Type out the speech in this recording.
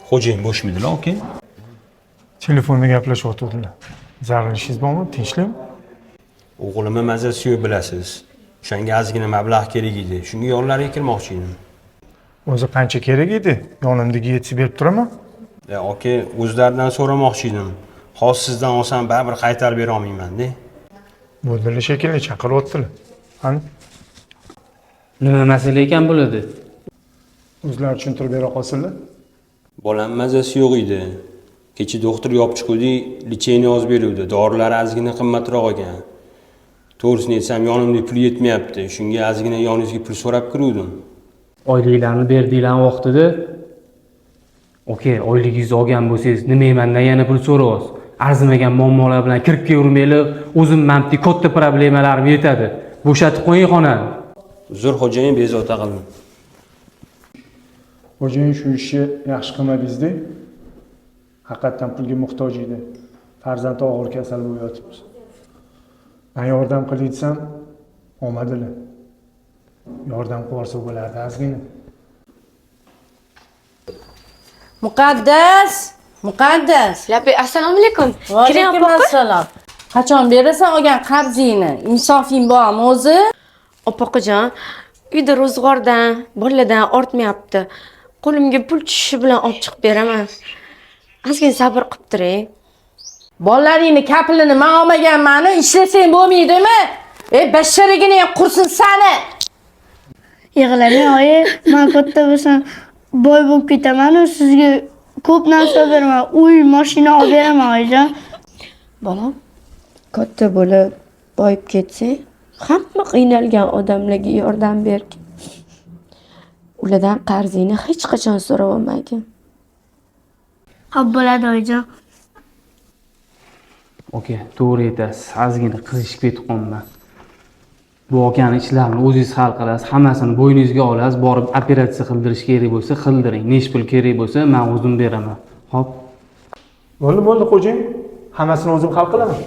Xo'jayin bo'shmidilar, aka? Telefonda gaplashib o'tirdilar. Zarur ishingiz bormi? Tinchlikmi? O'g'limni mazasi yo'q bilasiz. O'shanga ozgina mablag' kerak edi. Shunga yonlariga kirmoqchi edim. O'zi qancha kerak edi? Yonimdagi yetib berib turaman. Aka, o'zlaridan so'ramoqchi edim. Hozir sizdan olsam baribir qaytarib bera olmayman-da. Bo'ldilar shekilli chaqiryaptilar. Qani? Nima masala ekan bo'ladi? O'zlari tushuntirib bera qolsinlar. Bolam mazasi yo'q edi. Kecha doktor yopchiquvdi, licheyni yozib beruvdi. Dorilari ozgina qimmatroq ekan. To'g'risini aytsam, yonimda pul yetmayapti. Shunga ozgina yoningizga pul so'rab kiruvdim. Oyliklarni berdinglar vaqtida. Okey, oyligingizni olgan bo'lsangiz, nima mendan yana pul so'raysiz? Arzimagan muammolar bilan kirib kelmanglar, o'zim mamti katta problemalarim yetadi. Bo'shatib qo'ying xonani. Uzr xo'jayin, bezovta qildim. Xo'jayin shu ishni yaxshi qilmadingiz-da. Haqiqatan pulga muhtoj edi. Farzandi og'ir kasal bo'lib yotibdi. Men yordam qilay desam, olmadilar. Yordam qilsa bo'lardi ozgina. Muqaddas. Lapi, assalomu alaykum. Va alaykum assalom. Qachon berasan olgan qarzingni? Insofing bormi o'zi? Opaqijon, uyda ro'zg'ordan, boladan ortmayapti. Qo'limga pul tushishi bilan olib chiqib beraman. Ozgina sabr qilib turing. Bolalaringni kapilini men olmaganman, ishlasang bo'lmaydimi? Basharigini ham qursin sani. Yig'lamang oyi, men katta bo'lsam boy bo'lib ketaman-ku, sizga ko'p narsa beraman. Uy, mashina olib beraman oyijon. Bolam, katta bo'lib boyib ketsang, hamma qiynalgan odamlarga yordam bergin. Ulardan qarzingni hech qachon so'rab olmagin. Xo'p bo'ladi oyijon. Okey, to'g'ri aytasiz. Ozgina qizishib ketib qolman. Bu akani ishlarini o'zingiz hal qilasiz, hammasini bo'yningizga olasiz, borib operatsiya qildirish kerak bo'lsa, qildiring. Nech pul kerak bo'lsa, men o'zim beraman. Xo'p. Bo'ldi, xo'jayin. Hammasini o'zim hal qilaman.